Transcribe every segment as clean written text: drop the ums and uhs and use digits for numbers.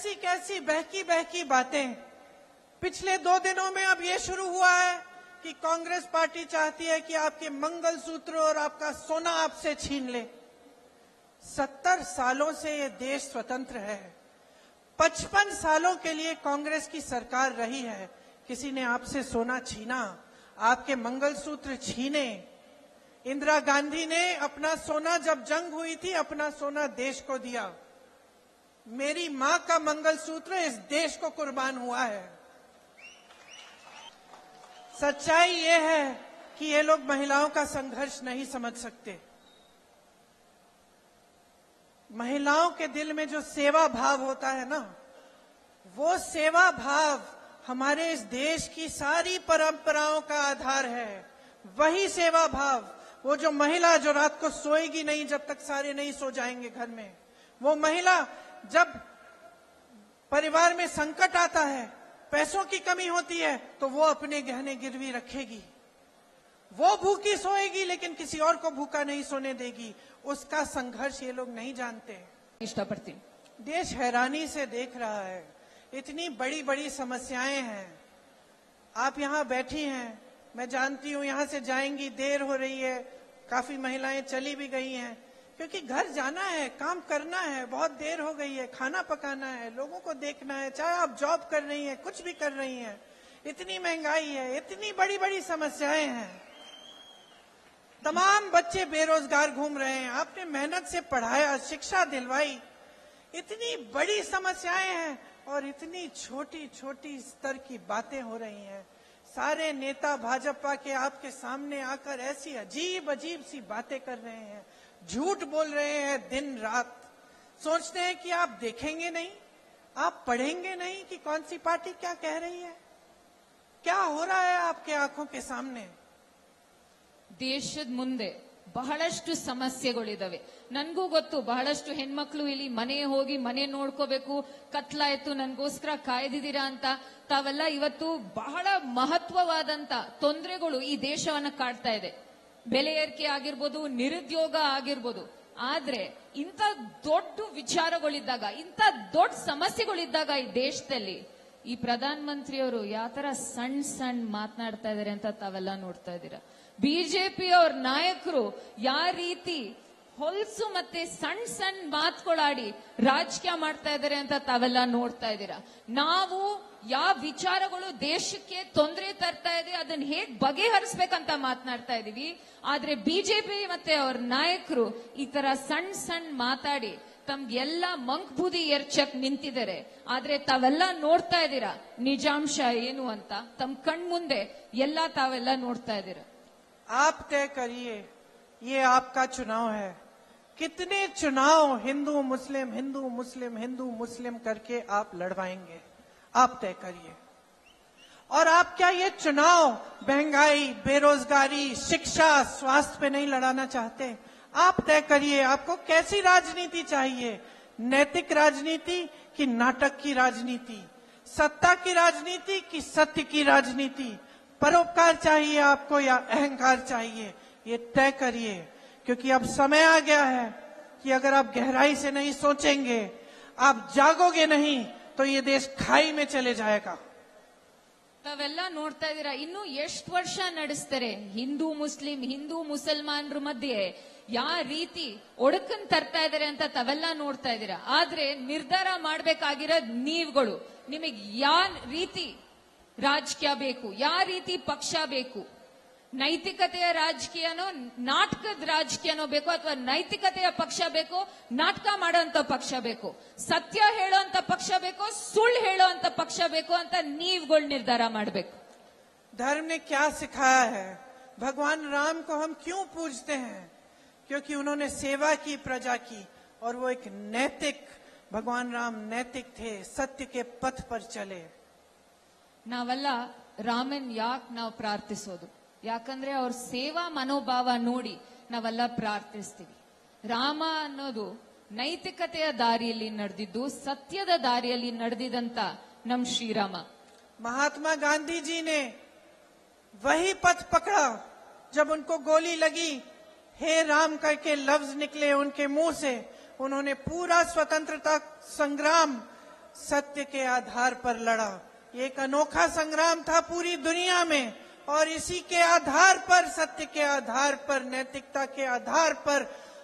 कैसी कैसी बहकी बहकी बातें। पिछले 2 दिनों में अब ये शुरू हुआ है कि कांग्रेस पार्टी चाहती है कि आपके मंगलसूत्र और आपका सोना आपसे छीन ले। 70 सालों से ये देश स्वतंत्र है, 55 सालों के लिए कांग्रेस की सरकार रही है। किसी ने आपसे सोना छीना, आपके मंगलसूत्र छीने? इंदिरा गांधी ने अपना सोना, जब जंग हुई थी, अपना सोना देश को दिया। मेरी मां का मंगलसूत्र इस देश को कुर्बान हुआ है। सच्चाई ये है कि ये लोग महिलाओं का संघर्ष नहीं समझ सकते। महिलाओं के दिल में जो सेवा भाव होता है ना, वो सेवा भाव हमारे इस देश की सारी परंपराओं का आधार है। वही सेवा भाव, वो जो महिला जो रात को सोएगी नहीं जब तक सारे नहीं सो जाएंगे घर में, वो महिला जब परिवार में संकट आता है, पैसों की कमी होती है, तो वो अपने गहने गिरवी रखेगी। वो भूखी सोएगी लेकिन किसी और को भूखा नहीं सोने देगी। उसका संघर्ष ये लोग नहीं जानते। इष्टपड़ती देश हैरानी से देख रहा है। इतनी बड़ी बड़ी समस्याएं हैं। आप यहाँ बैठी हैं, मैं जानती हूँ यहाँ से जाएंगी, देर हो रही है, काफी महिलाएं चली भी गई हैं क्योंकि घर जाना है, काम करना है, बहुत देर हो गई है, खाना पकाना है, लोगों को देखना है, चाहे आप जॉब कर रही हैं, कुछ भी कर रही हैं। इतनी महंगाई है, इतनी बड़ी बड़ी समस्याएं हैं। तमाम बच्चे बेरोजगार घूम रहे हैं, आपने मेहनत से पढ़ाया, शिक्षा दिलवाई। इतनी बड़ी समस्याएं हैं और इतनी छोटी छोटी स्तर की बातें हो रही हैं। सारे नेता भाजपा के आपके सामने आकर ऐसी अजीब अजीब सी बातें कर रहे हैं, झूठ बोल रहे हैं दिन रात। सोचते हैं कि आप देखेंगे नहीं, आप पढ़ेंगे नहीं कि कौन सी पार्टी क्या कह रही है। क्या हो रहा है आपके आंखों के सामने? ದೇಶದ ಮುಂದೆ ಬಹಳಷ್ಟು ಸಮಸ್ಯೆಗಳಿದಾವೆ. ನನ್ಗೂ ಗೊತ್ತು, ಬಹಳಷ್ಟು ಹೆಣ್ಮಕ್ಳು ಇಲ್ಲಿ ಮನೆ ಹೋಗಿ ಮನೆ ನೋಡ್ಕೋಬೇಕು, ಕತ್ಲಾಯ್ತು, ನನ್ಗೋಸ್ಕರ ಕಾಯ್ದಿದ್ದೀರಾ ಅಂತ. ತಾವೆಲ್ಲ ಇವತ್ತು ಬಹಳ ಮಹತ್ವವಾದಂತ ತೊಂದರೆಗಳು ಈ ದೇಶವನ್ನ ಕಾಡ್ತಾ ಇದೆ. ಬೆಲೆ ಏರಿಕೆ ಆಗಿರ್ಬೋದು, ನಿರುದ್ಯೋಗ ಆಗಿರ್ಬೋದು. ಆದ್ರೆ ಇಂಥ ದೊಡ್ಡ ವಿಚಾರಗಳಿದ್ದಾಗ, ಇಂಥ ದೊಡ್ಡ ಸಮಸ್ಯೆಗಳಿದ್ದಾಗ ಈ ದೇಶದಲ್ಲಿ ಈ ಪ್ರಧಾನ ಮಂತ್ರಿಯವರು ಯಾವ ತರ ಸಣ್ಣ ಸಣ್ಣ ಮಾತನಾಡ್ತಾ ಇದಾರೆ ಅಂತ ತಾವೆಲ್ಲ ನೋಡ್ತಾ ಇದ್ದೀರಾ. ಬಿಜೆಪಿ ಅವ್ರ ನಾಯಕರು ಯಾವ ರೀತಿ ಹೊಲಸು ಮತ್ತೆ ಸಣ್ಣ ಸಣ್ಣ ಮಾತುಗಳಾಡಿ ರಾಜಕೀಯ ಮಾಡ್ತಾ ಇದಾರೆ ಅಂತ ತಾವೆಲ್ಲ ನೋಡ್ತಾ ಇದ್ದೀರಾ. ನಾವು ಯಾವ ವಿಚಾರಗಳು ದೇಶಕ್ಕೆ ತೊಂದರೆ ತರ್ತಾ ಇದೆ ಅದನ್ನ ಹೇಗ್ ಬಗೆಹರಿಸಬೇಕಂತ ಮಾತನಾಡ್ತಾ ಇದೀವಿ. ಆದ್ರೆ ಬಿಜೆಪಿ ಮತ್ತೆ ಅವ್ರ ನಾಯಕರು ಈ ತರ ಸಣ್ಣ ಸಣ್ಣ ಮಾತಾಡಿ ತಮ್ಗೆಲ್ಲ ಮಂಕ್ ಬೂದಿ ಎರ್ಚಕ್ ನಿಂತಿದ್ದಾರೆ. ಆದ್ರೆ ತಾವೆಲ್ಲ ನೋಡ್ತಾ ಇದ್ದೀರಾ ನಿಜಾಂಶ ಏನು ಅಂತ. ತಮ್ಮ ಕಣ್ ಮುಂದೆ ಎಲ್ಲ ತಾವೆಲ್ಲ ನೋಡ್ತಾ ಇದ್ದೀರಾ. आप तय करिए, ये आपका चुनाव है। कितने चुनाव हिंदू मुस्लिम हिंदू मुस्लिम हिंदू मुस्लिम करके आप लड़वाएंगे? आप तय करिए। और आप क्या ये चुनाव महंगाई, बेरोजगारी, शिक्षा, स्वास्थ्य पे नहीं लड़ाना चाहते? आप तय करिए, आपको कैसी राजनीति चाहिए? नैतिक राजनीति कि नाटक की राजनीति? सत्ता की राजनीति कि सत्य की राजनीति? परोपकार चाहिए आपको या अहंकार चाहिए? ये तय करिए, क्योंकि अब समय आ गया है कि अगर आप गहराई से नहीं सोचेंगे, आप जागोगे नहीं, तो ये देश खाई में चले जाएगा। ತಾವೆಲ್ಲ ನೋಡ್ತಾ ಇದ್ದೀರಾ, ಇನ್ನು ಎಷ್ಟು ವರ್ಷ ನಡೆಸ್ತಾರೆ ಹಿಂದೂ ಮುಸಲ್ಮಾನರ ಮಧ್ಯೆ ಯಾವ ರೀತಿ ಒಡಕನ್ ತರ್ತಾ ಇದಾರೆ ಅಂತ ತಾವೆಲ್ಲ ನೋಡ್ತಾ ಇದ್ದೀರಾ. ಆದ್ರೆ ನಿರ್ಧಾರ ಮಾಡ್ಬೇಕಾಗಿರೋದ್ ನೀವುಗಳು. ನಿಮಗೆ ಯಾವ ರೀತಿ ರಾಜಕೀಯ ಬೇಕು, ಯಾವ ರೀತಿ ಪಕ್ಷ ಬೇಕು? ನೈತಿಕತೆಯ ರಾಜಕೀಯನೋ ನಾಟಕದ ರಾಜಕೀಯನೋ ಬೇಕು, ಅಥವಾ ನೈತಿಕತೆಯ ಪಕ್ಷ ಬೇಕು, ನಾಟಕ ಮಾಡೋಂತ ಪಕ್ಷ ಬೇಕು, ಸತ್ಯ ಹೇಳೋಂತ ಪಕ್ಷ ಬೇಕು, ಸುಳ್ಳು ಹೇಳೋಂತ ಪಕ್ಷ ಬೇಕು ಅಂತ ನೀವುಗಳು ನಿರ್ಧಾರ ಮಾಡಬೇಕು. धर्म ने क्या सिखाया है? भगवान राम को हम क्यों पूजते हैं? क्योंकि उन्होंने सेवा की, प्रजा की, और वो एक नैतिक, भगवान राम नैतिक थे, सत्य के पथ पर चले। ನಾವೆಲ್ಲ ರಾಮನ್ ಯಾಕೆ ನಾವು ಪ್ರಾರ್ಥಿಸೋದು? ಯಾಕಂದ್ರೆ ಅವ್ರ ಸೇವಾ ಮನೋಭಾವ ನೋಡಿ ನಾವೆಲ್ಲ ಪ್ರಾರ್ಥಿಸ್ತೀವಿ. ರಾಮ ಅನ್ನೋದು ನೈತಿಕತೆಯ ದಾರಿಯಲ್ಲಿ ನಡೆದಿದ್ದು, ಸತ್ಯದ ದಾರಿಯಲ್ಲಿ ನಡೆದಿದಂತ ನಮ್ ಶ್ರೀರಾಮ. महात्मा गांधी जी ने वही पथ पकड़ा जब उनको गोली लगी, हे राम करके लफ्ज निकले उनके मुंह से। उन्होंने पूरा स्वतंत्रता संग्राम सत्य के आधार पर लड़ा। ये एक अनोखा संग्राम था पूरी दुनिया में, और इसी के आधार पर, सत्य के आधार पर, नैतिकता के आधार पर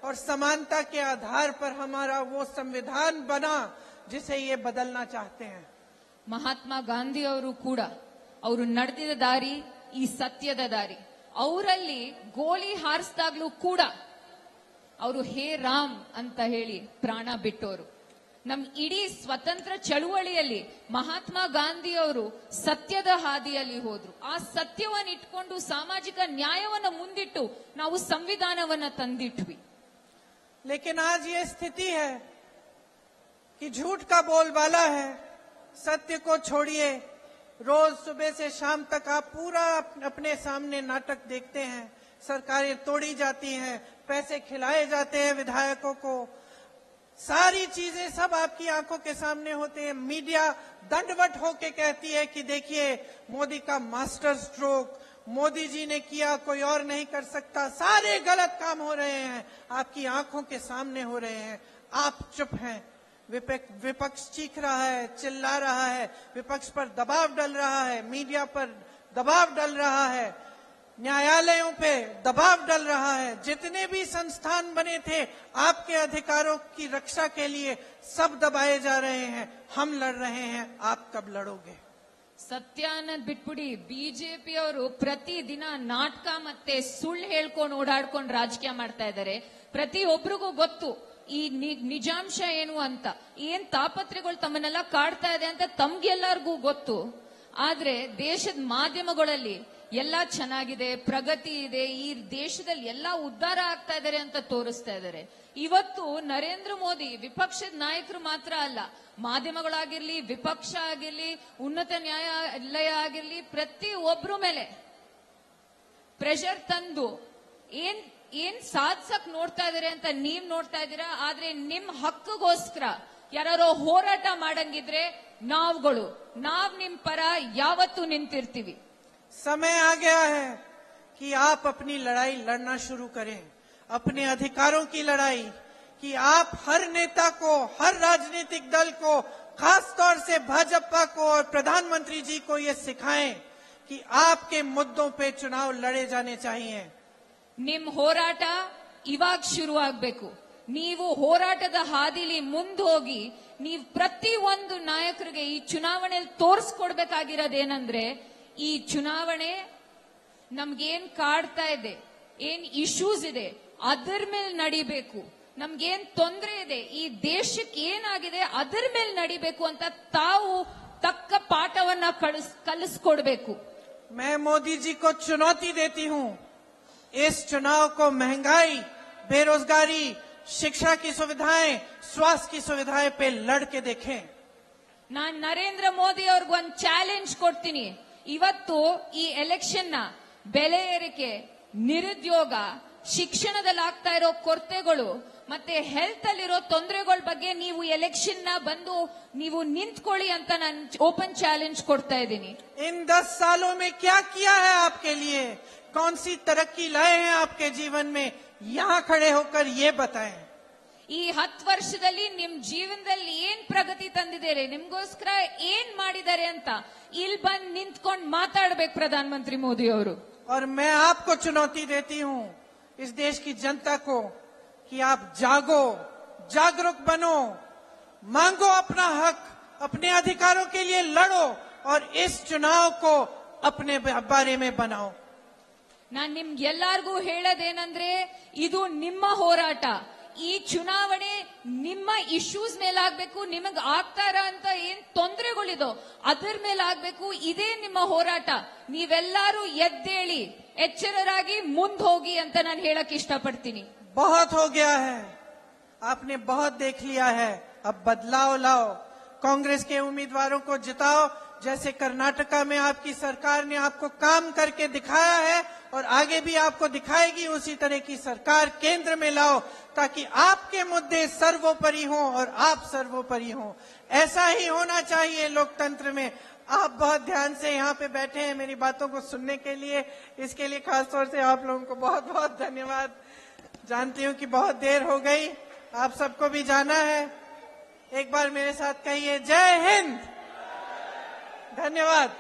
और समानता के आधार पर हमारा वो संविधान बना जिसे ये बदलना चाहते हैं। ಮಹಾತ್ಮ ಗಾಂಧಿ ಅವರು ಕೂಡ ಅವರು ನಡೆದಿದ್ದ ದಾರಿ ಈ ಸತ್ಯದ ದಾರಿ. ಅವರಲ್ಲಿ ಗೋಲಿ ಹಾರಿಸಿದಾಗ್ಲೂ ಕೂಡ ಅವರು ಹೇ ರಾಮ್ ಅಂತ ಹೇಳಿ ಪ್ರಾಣ ಬಿಟ್ಟೋರು. ನಮ್ ಇಡೀ ಸ್ವತಂತ್ರ ಚಳುವಳಿಯಲ್ಲಿ ಮಹಾತ್ಮ ಗಾಂಧಿ ಅವರು ಸತ್ಯದ ಹಾದಿಯಲ್ಲಿ ಹೋದ್ರು. ಆ ಸತ್ಯವನ್ನ ಇಟ್ಕೊಂಡು ಸಾಮಾಜಿಕ ನ್ಯಾಯವನ್ನ ಮುಂದಿಟ್ಟು ನಾವು ಸಂವಿಧಾನವನ್ನ ತಂದಿಟ್ವಿ. लेकिन आज ये स्थिति है कि झूठ का बोलबाला है, सत्य को छोड़िए। रोज सुबह से शाम तक आप पूरा अपने सामने नाटक देखते हैं। सरकारें तोड़ी जाती हैं, पैसे खिलाए जाते हैं विधायकों को, सारी चीजें सब आपकी आंखों के सामने होते हैं। मीडिया दंडवत होके कहती है कि देखिए मोदी का मास्टर स्ट्रोक, मोदी जी ने किया, कोई और नहीं कर सकता। सारे गलत काम हो रहे हैं, आपकी आंखों के सामने हो रहे हैं, आप चुप हैं। विपक्ष चीख रहा है, चिल्ला रहा है, विपक्ष पर दबाव डल रहा है, मीडिया पर दबाव डल रहा है, न्यायालयों पे दबाव डल रहा है। जितने भी संस्थान बने थे आपके अधिकारों की रक्षा के लिए, सब दबाए जा रहे हैं। हम लड़ रहे हैं, आप कब लड़ोगे? ಸತ್ಯ ಅನ್ನೋದ್ ಬಿಟ್ಬಿಡಿ, ಬಿಜೆಪಿ ಅವರು ಪ್ರತಿ ದಿನ ನಾಟಕ ಮತ್ತೆ ಸುಳ್ಳು ಹೇಳ್ಕೊಂಡು ಓಡಾಡ್ಕೊಂಡು ರಾಜಕೀಯ ಮಾಡ್ತಾ ಇದ್ದಾರೆ. ಪ್ರತಿಯೊಬ್ಬರಿಗೂ ಗೊತ್ತು ಈ ನಿಜಾಂಶ ಏನು ಅಂತ, ಏನ್ ತಾಪತ್ರೆಗಳು ತಮ್ಮನ್ನೆಲ್ಲ ಕಾಡ್ತಾ ಇದೆ ಅಂತ ತಮ್ಗೆಲ್ಲರಿಗೂ ಗೊತ್ತು. ಆದ್ರೆ ದೇಶದ ಮಾಧ್ಯಮಗಳಲ್ಲಿ ಎಲ್ಲ ಚೆನ್ನಾಗಿದೆ, ಪ್ರಗತಿ ಇದೆ, ಈ ದೇಶದಲ್ಲಿ ಎಲ್ಲ ಉದ್ಧಾರ ಆಗ್ತಾ ಇದಾರೆ ಅಂತ ತೋರಿಸ್ತಾ ಇದ್ದಾರೆ. ಇವತ್ತು ನರೇಂದ್ರ ಮೋದಿ ವಿಪಕ್ಷದ ನಾಯಕರು ಮಾತ್ರ ಅಲ್ಲ, ಮಾಧ್ಯಮಗಳಾಗಿರ್ಲಿ, ವಿಪಕ್ಷ ಆಗಿರ್ಲಿ, ಉನ್ನತ ನ್ಯಾಯಾಲಯ ಆಗಿರ್ಲಿ, ಪ್ರತಿ ಒಬ್ರು ಮೇಲೆ ಪ್ರೆಷರ್ ತಂದು ಏನ್ ಸಾಧಿಸಕ್ ನೋಡ್ತಾ ಇದಾರೆ ಅಂತ ನೀವ್ ನೋಡ್ತಾ ಇದ್ದೀರಾ. ಆದ್ರೆ ನಿಮ್ ಹಕ್ಕಗೋಸ್ಕರ ಯಾರೋ ಹೋರಾಟ ಮಾಡಂಗಿದ್ರೆ ನಾವ್ ನಿಮ್ ಪರ ಯಾವತ್ತೂ ನಿಂತಿರ್ತೀವಿ. समय आ गया है कि आप अपनी लड़ाई लड़ना शुरू करें, अपने अधिकारों की लड़ाई, कि आप हर नेता को, हर राजनीतिक दल को, खास तौर से भाजपा को और प्रधानमंत्री जी को ये सिखाएं कि आपके मुद्दों पे चुनाव लड़े जाने चाहिए. ನಿಮ್ ಹೋರಾಟ ಇವಾಗ ಶುರು ಆಗ್ಬೇಕು. ನೀವು ಹೋರಾಟದ ಹಾದಿಲಿ ಮುಂದೋಗಿ ನೀವು ಪ್ರತಿ ಒಂದು ನಾಯಕರಿಗೆ ಈ ಚುನಾವಣೆಯಲ್ಲಿ ತೋರಿಸ್ಕೊಡ್ಬೇಕಾಗಿರೋದೇನಂದ್ರೆ, ಈ ಚುನಾವಣೆ ನಮ್ಗೇನ್ ಕಾಡ್ತಾ ಇದೆ, ಏನ್ ಇಶ್ಯೂಸ್ ಇದೆ, ಅದರ ಮೇಲೆ ನಡಿಬೇಕು. ನಮ್ಗೇನ್ ತೊಂದರೆ ಇದೆ, ಈ ದೇಶಕ್ಕೆ ಏನಾಗಿದೆ, ಅದರ ಮೇಲೆ ನಡಿಬೇಕು ಅಂತ ತಾವು ತಕ್ಕ ಪಾಠವನ್ನ ಕಲಿಸ್ಕೊಡ್ಬೇಕು. मैं मोदी जी को चुनौती देती हूं, इस चुनाव को महंगाई, बेरोजगारी, शिक्षा की सुविधाएं, स्वास्थ्य की सुविधाएं पे लड़ के देखें. ನಾನ್ ನರೇಂದ್ರ ಮೋದಿ ಅವ್ರಿಗೆ ಒಂದು ಚಾಲೆಂಜ್ ಕೊಡ್ತೀನಿ. ಇವತ್ತು ಈ ಎಲೆಕ್ಷನ್ ನ ಬೆಲೆ ಏರಿಕೆ, ನಿರುದ್ಯೋಗ, ಶಿಕ್ಷಣದಲ್ಲಿ ಆಗ್ತಾ ಇರೋ ಕೊರತೆಗಳು ಮತ್ತೆ ಹೆಲ್ತ್ ಅಲ್ಲಿರೋ ತೊಂದರೆಗಳ ಬಗ್ಗೆ ನೀವು ಎಲೆಕ್ಷನ್ ನ ಬಂದು ನೀವು ನಿಂತ್ಕೊಳ್ಳಿ ಅಂತ ನಾನು ಓಪನ್ ಚಾಲೆಂಜ್ ಕೊಡ್ತಾ ಇದ್ದೀನಿ. इन 10 सालों में क्या किया है आपके लिए, कौन सी तरक्की लाए हैं आपके जीवन में, यहाँ खड़े होकर ये बताएं. ಈ 10 ವರ್ಷದಲ್ಲಿ ನಿಮ್ ಜೀವನದಲ್ಲಿ ಏನ್ ಪ್ರಗತಿ ತಂದಿದ್ದಾರೆ, ನಿಮ್ಗೋಸ್ಕರ ಏನ್ ಮಾಡಿದ್ದಾರೆ ಅಂತ ಇಲ್ಲಿ ಬಂದು ನಿಂತ್ಕೊಂಡು ಮಾತಾಡ್ಬೇಕು ಪ್ರಧಾನ ಮಂತ್ರಿ ಮೋದಿ ಅವರು. और मैं आपको चुनौती देती हूं, इस देश की जनता को, कि आप जागो, जागरूक बनो, मांगो अपना हक, अपने अधिकारों के लिए लड़ो और इस चुनाव को अपने बारे में बनाओ. ನಾನ್ ನಿಮ್ಗೆಲ್ಲಾರ್ಗೂ ಹೇಳೋದೇನಂದ್ರೆ, ಇದು ನಿಮ್ಮ ಹೋರಾಟ. ಈ ಚುನಾವಣೆ ನಿಮ್ಮ ಇಶ್ಯೂಸ್ ಮೇಲಾಗ್ಬೇಕು, ನಿಮಗ್ ಆಗ್ತಾರ ಅಂತ ಏನ್ ತೊಂದರೆಗಳಿದೋ ಅದರ ಮೇಲೆ ಆಗ್ಬೇಕು. ಇದೇ ನಿಮ್ಮ ಹೋರಾಟ. ನೀವೆಲ್ಲಾರು ಎದ್ದೇಳಿ ಎಚ್ಚರರಾಗಿ ಮುಂದ್ ಹೋಗಿ ಅಂತ ನಾನು ಹೇಳಕ್ ಇಷ್ಟಪಡ್ತೀನಿ. बहुत हो गया है, आपने बहुत देख लिया है, अब बदलाव लाओ, कांग्रेस के उम्मीदवारों को जिताओ. जैसे कर्नाटका में आपकी सरकार ने आपको काम करके दिखाया है और आगे भी आपको दिखाएगी, उसी तरह की सरकार केंद्र में लाओ ताकि आपके मुद्दे सर्वोपरि हों और आप सर्वोपरि हों. ऐसा ही होना चाहिए लोकतंत्र में. आप बहुत ध्यान से यहाँ पे बैठे हैं मेरी बातों को सुनने के लिए, इसके लिए खासतौर से आप लोगों को बहुत बहुत धन्यवाद. जानती हूँ कि बहुत देर हो गई, आप सबको भी जाना है. एक बार मेरे साथ कहिए जय हिंद। धन्यवाद।